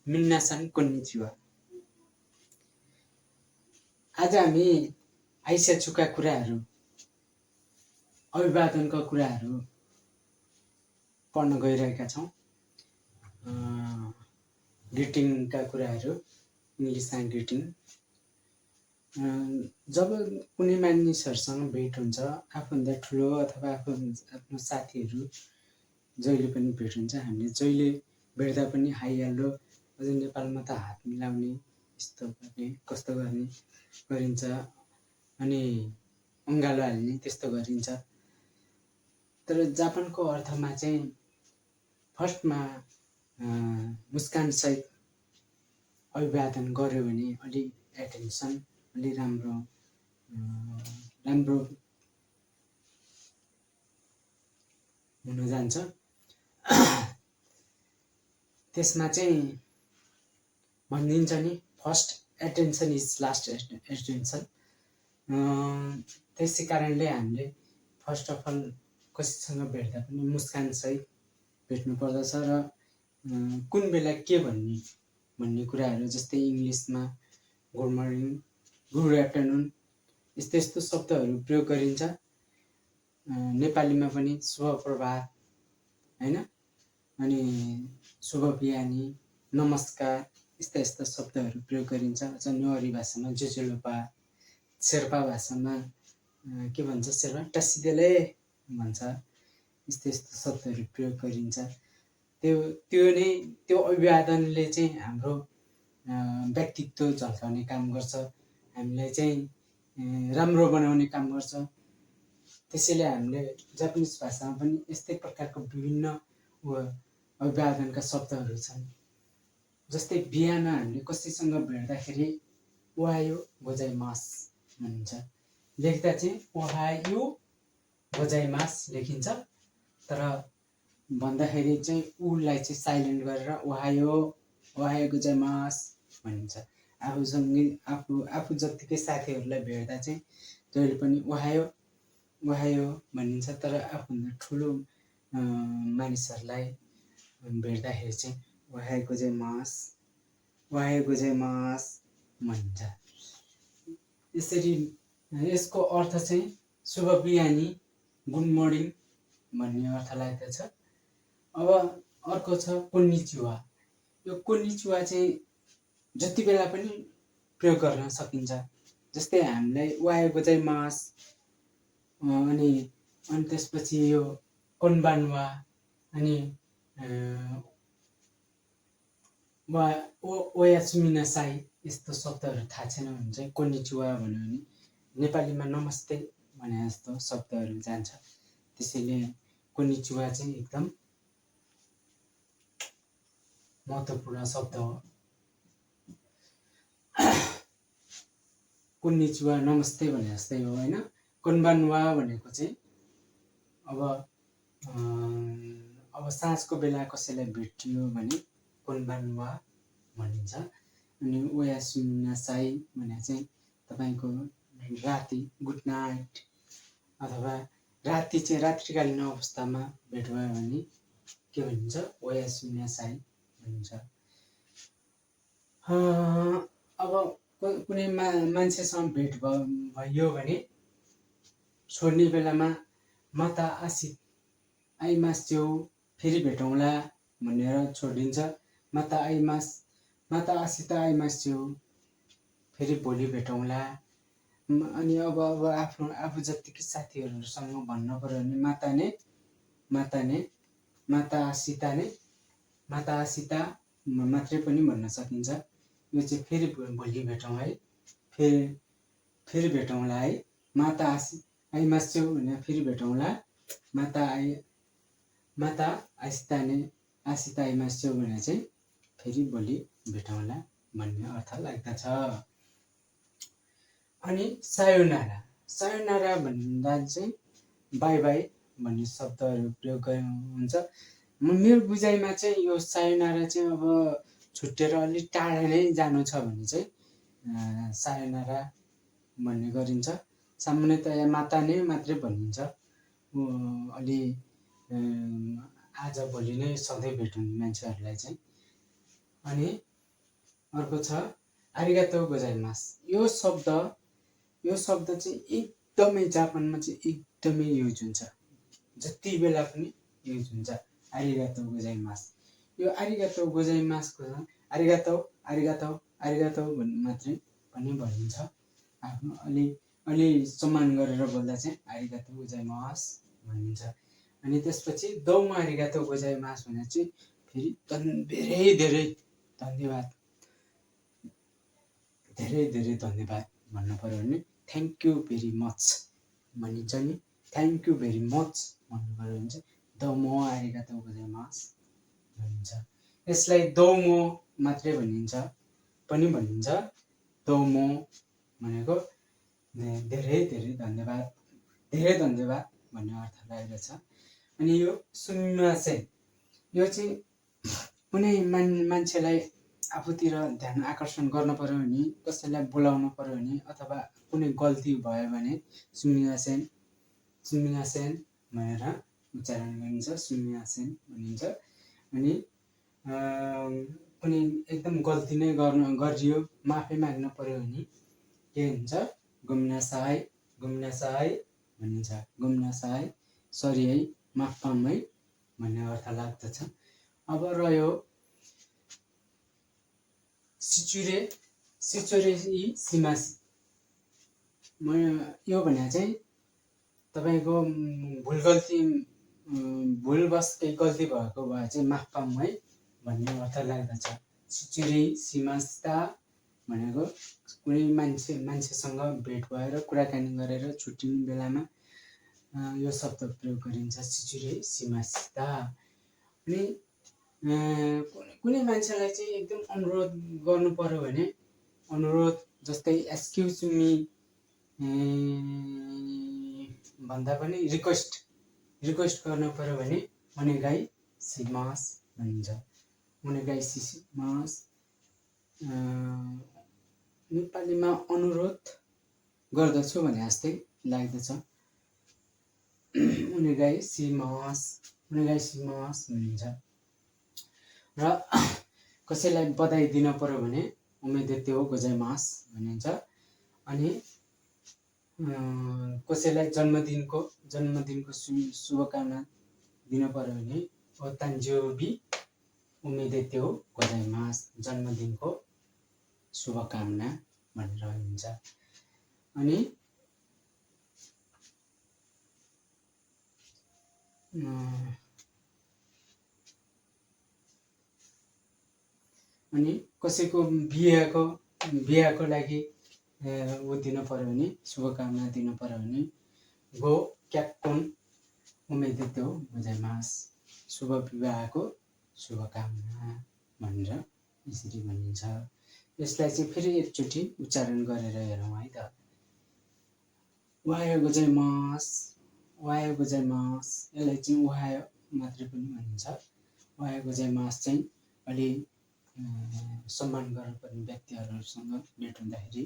मिन्नासान कोन्निचिवा। आज हामी आइसकेका कुराहरू, अभिवादनका कुराहरू पढ्न गइरहेका छौँ। ग्रिटिङका कुराहरू, इङ्ग्लिसमा ग्रिटिङ। जब कुनै मानिसहरूसँग भेट हुन्छ, आफूभन्दा ठुलो अथवा आफ्नो साथीहरू जहिले पनि भेट हुन्छ, हामीले जहिले भेट्दा पनि हाई हेलो, अझ नेपालमा त हात मिलाउने, यस्तो गर्ने कस्तो गर्ने गरिन्छ, अनि अँगालो हाल्ने त्यस्तो गरिन्छ। तर जापानको अर्थमा चाहिँ फर्स्टमा मुस्कानसहित अभिवादन गर्यो भने अलि एटेन्सन, अलि राम्रो हुन जान्छ। त्यसमा चाहिँ भनिदिन्छ नि, first attention is last attention. त्यसै कारणले हामीले फर्स्ट अफ अल कसैसँग भेट्दा पनि मुस्कानसहित भेट्नु पर्दछ र कुन बेला के भन्ने कुराहरू, जस्तै इङ्ग्लिसमा गुड मर्निङ, गुड आफ्टरनुन, यस्तो यस्तो शब्दहरू प्रयोग गरिन्छ। नेपालीमा पनि शुभ प्रभात, होइन, अनि शुभ बिहानी, नमस्कार, यस्ता यस्ता शब्दहरू प्रयोग गरिन्छ। अझ नेवारी भाषामा जोजेलोपा, शेर्पा भाषामा के भन्छ, शेर्पा टासिदेले भन्छ, यस्तो यस्तो शब्दहरू प्रयोग गरिन्छ। त्यो अभिवादनले चाहिँ हाम्रो व्यक्तित्व झल्काउने काम गर्छ, हामीलाई चाहिँ राम्रो बनाउने काम गर्छ। त्यसैले हामीले जापानिज भाषामा पनि यस्तै प्रकारको विभिन्न अभिवादनका शब्दहरू छन्। जस्तै बिहामा हामीले कसैसँग भेट्दाखेरि ओहायो गोजाइमास भनिन्छ। लेख्दा चाहिँ ओहायो गोजाइमास लेखिन्छ, तर भन्दाखेरि चाहिँ उलाई चाहिँ साइलेन्ट गरेर ओहायो गोजाइमास भनिन्छ। आफू जत्तिकै साथीहरूलाई भेट्दा चाहिँ जहिले पनि ओहायो भनिन्छ, तर आफूभन्दा ठुलो मानिसहरूलाई भेट्दाखेरि चाहिँ ओहायो गोजाइमास भनिन्छ। यसरी यसको अर्थ चाहिँ शुभ बिहानी, गुड मर्निङ भन्ने अर्थ लाग्दछ। अब अर्को छ कोन्निचिवा। यो कोन्निचिवा चाहिँ जति बेला पनि प्रयोग गर्न सकिन्छ। जस्तै हामीलाई ओहायो गोजाइमास, अनि त्यसपछि यो कोन्बान्वा, अनि ओयासुमिनासाई, यस्तो शब्दहरू थाहा छैन भने चाहिँ कोन्निचिवा भन्यो भने नेपालीमा नमस्ते भने जस्तो शब्दहरू जान्छ। त्यसैले कोन्निचिवा चाहिँ एकदम महत्त्वपूर्ण शब्द हो। कोन्निचिवा नमस्ते भने जस्तै हो, होइन। कोन्बान्वा भनेको चाहिँ अब साँझको बेला कसैलाई भेटियो भने कोन्बान्वा भनिन्छ। अनि ओयासुमिनासाई भने चाहिँ तपाईँको राति, गुड नाइट, अथवा रात्रिकालीन अवस्थामा भेट भयो भने के भनिन्छ, ओयासुमिनासाई भनिन्छ। अब कुनै मान्छेसँग भेट भयो भने छोड्ने बेलामा माता आइमास्यो, फेरि भेटौँला भनेर छोडिन्छ। माता आसिता आइमास्यो, फेरि भोलि भेटौँला। अनि अब आफू जत्तिकै साथीहरूसँग भन्न पर्यो भने माता आसिता मात्रै पनि भन्न सकिन्छ। यो चाहिँ फेरि भोलि भेटौँ है, फेरि भेटौँला है। माता आइमास्यो भने फेरि भेटौँला, माता आसिता आइमास्यो भने चाहिँ फेरि भोलि भेटौँला भन्ने अर्थ लाग्दछ। अनि सायोनारा भन्दा चाहिँ बाई बाई भन्ने शब्दहरू प्रयोग हुन्छ। मेरो बुझाइमा चाहिँ यो सायोनारा चाहिँ अब छुट्टिएर अलिक टाढा नै जानु छ भने चाहिँ सायोनारा भन्ने गरिन्छ। सामान्यतया माता नै मात्रै भनिन्छ। अलि आज भोलि नै सधैँ भेट हुने मान्छेहरूलाई चाहिँ। अनि अर्को छ आरिगातो गोजाइमास। यो शब्द चाहिँ एकदमै जापानमा चाहिँ एकदमै युज हुन्छ, जति बेला पनि युज हुन्छ आरिगातो गोजाइमास। यो आरिगातो गोजाइमासको आरिगातो आरिगातो आरिगातो मात्रै पनि भनिन्छ। आफ्नो अलि सम्मान गरेर बोल्दा चाहिँ आरिगातो गोजाइमास भनिन्छ। अनि त्यसपछि दौमा आरिगातो गोजाइमास भने चाहिँ फेरि धेरै धेरै धन्यवाद, धेरै धेरै धन्यवाद भन्नु पर्यो भने थ्याङ्क यू भेरी मच भनिन्छ नि। थ्याङ्क यू भेरी मच भन्नु पर्यो भने चाहिँ दौमो आरिगातो गोजाइमास भनिन्छ। यसलाई दौमो मात्रै भनिन्छ पनि भनिन्छ। दौमो भनेको धेरै धेरै धन्यवाद, धेरै धन्यवाद भन्ने अर्थ लागेको छ। अनि यो सुमिमासेन, यो चाहिँ कुनै मान्छेलाई आफूतिर ध्यान आकर्षण गर्न पर्यो भने, कसैलाई बोलाउनु पर्यो भने, अथवा कुनै गल्ती भयो भने सुमिमासेन सुमिमासेन भनेर उच्चारण गरिन्छ, सुमिमासेन भनिन्छ। अनि कुनै एकदम गल्ती नै गरियो, माफी माग्नु पर्यो भने के हुन्छ, गोमिनासाई गोमिनासाई भनिन्छ। गोमिनासाई, सरी है, माफ पाऊँ है भन्ने अर्थ लाग्दछ। अब रह्यो सिचुरे सिचुरे सिमासी। यो भने चाहिँ तपाईँको भुलवश केही गल्ती भएको भए चाहिँ माफ पाऊँ है भन्ने अर्थ लाग्दछ। सिचुरे सिमास्ता भनेको कुनै मान्छेसँग भेट भएर कुराकानी गरेर छुट्टिने बेलामा यो शब्द प्रयोग गरिन्छ, सिचुरे सिमास्ता। अनि कुनै मान्छेलाई चाहिँ एकदम अनुरोध गर्नु पर्यो भने, अनुरोध जस्तै एक्सक्युज मी भन्दा पनि रिक्वेस्ट गर्नु पर्यो भने ओनेगाई सिमास भनिन्छ। ओनेगाई सिमास नेपालीमा अनुरोध गर्दछु भने जस्तै लाग्दछ। ओनेगाई सिमास भनिन्छ। र कसैलाई बधाई दिन पर्यो भने ओमेदेते गोजाइमास भनिन्छ। अनि कसैलाई जन्मदिनको शुभकामना दिन पर्यो भने ओतान्जोबी ओमेदेते गोजाइमास, जन्मदिनको शुभकामना भनेर भनिन्छ। अनि कसैको बिहाको लागि दिनु पर्यो भने, शुभकामना दिनु पर्यो भने गो क्याक्कोन ओमेदेते गोजाइमास, शुभ विवाहको शुभकामना भनेर यसरी भनिन्छ। यसलाई चाहिँ फेरि एकचोटि उच्चारण गरेर हेरौँ है त। ओहायो गोजाइमास, ओहायो गोजाइमास। यसलाई चाहिँ ओहायो मात्रै पनि भनिन्छ। ओहायो गोजाइमास चाहिँ अलि सम्मान गर्नुपर्ने व्यक्तिहरूसँग भेट हुँदाखेरि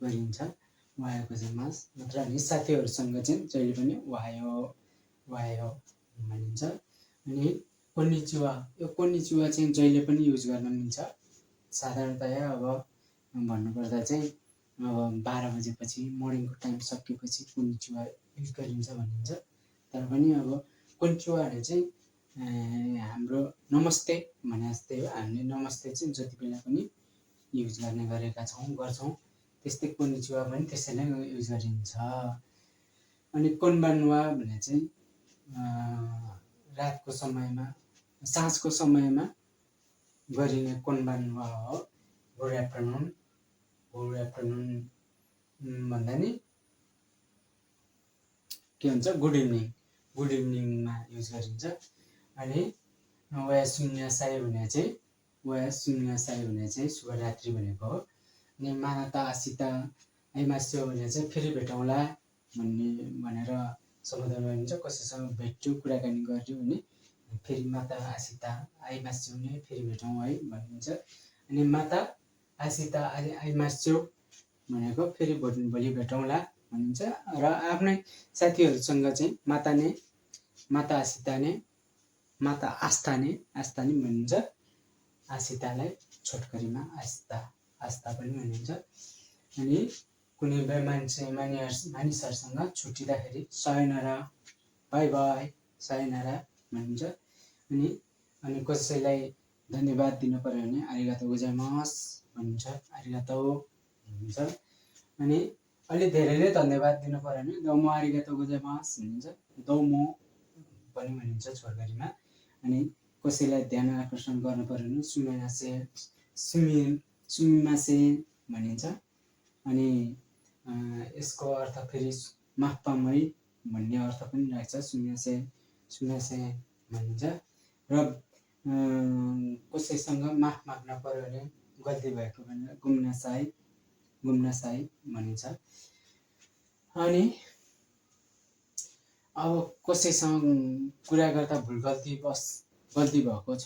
गरिन्छ ओहायो गोजाइमास। नत्र भने साथीहरूसँग चाहिँ जहिले पनि ओहायो भनिन्छ। अनि कोनिचिवा, यो कोनिचिवा चाहिँ जहिले पनि युज गर्न मिल्छ। साधारणतया अब भन्नुपर्दा चाहिँ अब 12 बजेपछि, मर्निङको टाइम सकेपछि कोनिचिवा युज गरिन्छ भनिन्छ। तर पनि अब कोनिचिवाले चाहिँ हाम्रो नमस्ते भने जस्तै हो। हामीले नमस्ते चाहिँ जति बेला पनि युज गर्ने गर्छौँ, त्यस्तै कोनिचिवा पनि त्यसै नै युज गरिन्छ। अनि कोनबानुवा भने चाहिँ रातको समयमा, साँझको समयमा गरिने कोनबानुवा हो। गुड आफ्टरनुन भन्दा नि के हुन्छ, गुड इभिनिङमा युज गरिन्छ। अनि ओयासुमिनासाई भने चाहिँ शुभरात्रि भनेको हो। अनि मानाता आसिता आइमास्यो भने चाहिँ फेरि भेटौँला भनेर सम्बोधन गरिन्छ। कसैसँग भेट्यो, कुराकानी गर्यो भने फेरि माता आसिता आइमास्यो भने फेरि भेटौँ है भनिन्छ। अनि माता आसिता आइमास्यो भनेको फेरि भोलि भेटौँला भनिन्छ। र आफ्नै साथीहरूसँग चाहिँ माता आस्था ने भनिन्छ। आसितालाई छोटकरीमा आस्था आस्था पनि भनिन्छ। अनि कुनै मानिसहरूसँग छुट्टिँदाखेरि सायोनारा बाई बाई सायोनारा भनिन्छ। अनि कसैलाई धन्यवाद दिनु पर्यो भने आरिगातो गोजाइमास भनिन्छ, आरिगातो भनिन्छ। अनि अलि धेरै नै धन्यवाद दिनु पर्यो भने दोमो आरिगातो गोजाइमास भनिन्छ, दोमो पनि भनिन्छ छोटकरीमा। अनि कसैलाई ध्यान आकर्षण गर्नु पर्यो भने सुमिमासे भनिन्छ। अनि यसको अर्थ फेरि माफपामै भन्ने अर्थ पनि राख्छ, सुमिमासे भनिन्छ। र कसैसँग माफ माग्न पर्यो भने गल्ती भएको भनेर गुम्नासाई भनिन्छ। अनि अब कसैसँग कुरा गर्दा गल्ती भएको छ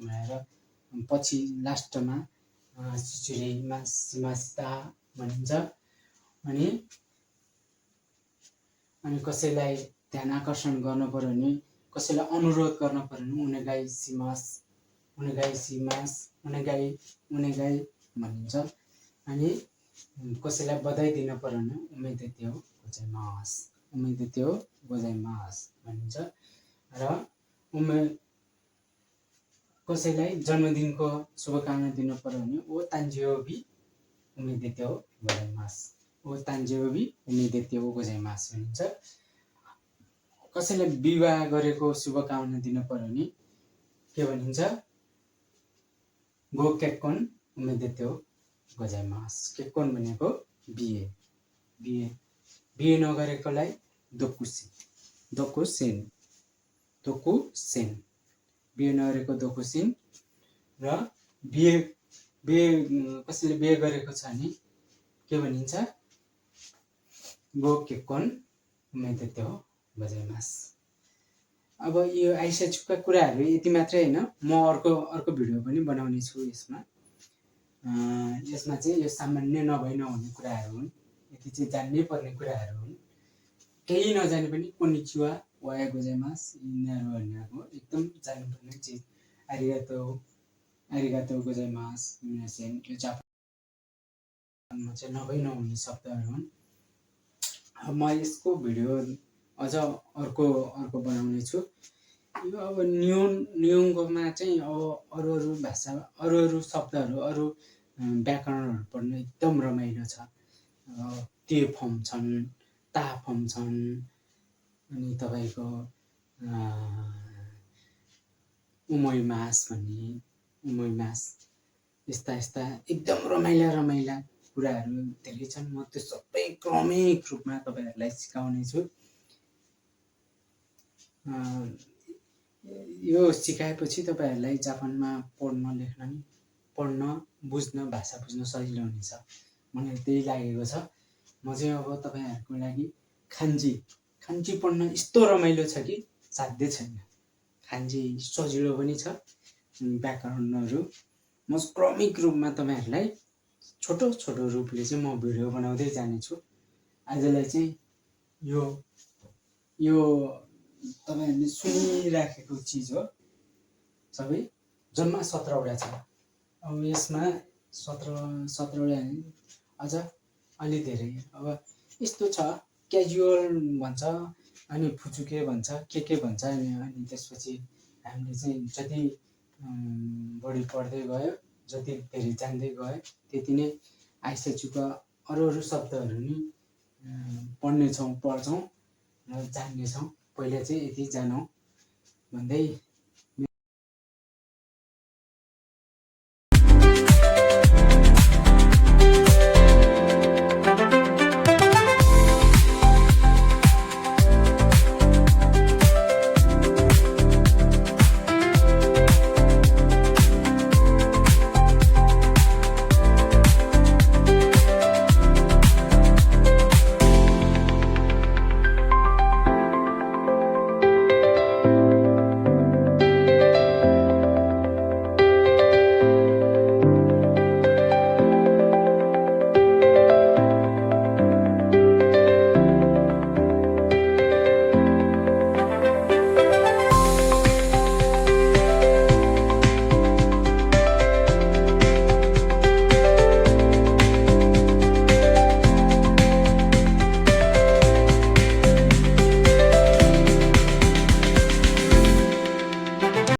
भनेर पछि लास्टमा सिचुरीमा सिमासिता भनिन्छ। अनि कसैलाई ध्यान आकर्षण गर्नु पर्यो भने कसैलाई अनुरोध गर्नु पर्यो भने उनेगाई भनिन्छ। अनि कसैलाई बधाई दिनु पर्यो भने उमेदेत्यो गोजाइमास भनिन्छ। र कसैलाई जन्मदिनको शुभकामना दिनु पर्यो भने ओ तान्जियोबी उमेदेत्यो गोजाइमास भनिन्छ। कसैलाई विवाह गरेको शुभकामना दिनु पर्यो भने के भनिन्छ, गो केक्कोन उमेदेत्यो गोजाइमास। केक्कोन भनेको बिहे नगरेकोलाई दोकुसेन बिहे नगरेको दोकुसेन। र कसैले बिहे गरेको छ भने के भनिन्छ, गो केक्कोन उमेदेत्यो गोजाइमास। अब यो आइसाचुका कुराहरू यति मात्रै होइन, म अर्को भिडियो पनि बनाउने छु। यसमा चाहिँ यो सामान्य नहुने कुराहरू हुन्, यति चाहिँ जान्नै पर्ने कुराहरू हुन्। केही नजाने पनि कोनिचिवा वाया गोजाइमास यिनीहरू भनेको एकदम जान्नुपर्ने चिज। आरिगातो गोजाइमास मिनासेन यो जापानमा चाहिँ नहुने शब्दहरू हुन्। म यसको भिडियो अझ अर्को बनाउने छु। यो अब नियोङ्गोमा चाहिँ अब अरू भाषा अरू शब्दहरू अरू व्याकरणहरू पढ्न एकदम रमाइलो छ। ते फर्म छन्, ता फर्म छन्, अनि तपाईँको उमोइमास यस्ता एकदम रमाइला कुराहरू धेरै छन्। म त्यो सबै क्रमिक रूपमा तपाईँहरूलाई सिकाउने छु। यो सिकाएपछि तपाईँहरूलाई जापानमा पढ्न बुझ्न भाषा बुझ्न सजिलो हुनेछ, मलाई त्यही लागेको छ। म चाहिँ अब तपाईँहरूको लागि खान्जी पढ्न यस्तो रमाइलो छ कि साध्यै छैन। खान्जी सजिलो पनि छ, व्याकरणहरू म क्रमिक रूपमा तपाईँहरूलाई छोटो रूपले चाहिँ म भिडियो बनाउँदै जानेछु। आजलाई चाहिँ यो तपाईँहरूले सुनिराखेको चिज हो। सबै जम्मा 17वटा छ। अब यसमा 17वटा अझ अलि धेरै। अब यस्तो छ, क्याजुअल भन्छ, अनि फुचुके भन्छ, के भन्छ। अनि त्यसपछि हामीले चाहिँ जति बढी पढ्दै गयो, जति धेरै जान्दै गयो, त्यति नै आइसाचुका अरू शब्दहरू नि पढ्छौँ र जान्नेछौँ। पहिला चाहिँ यति जानौँ भन्दै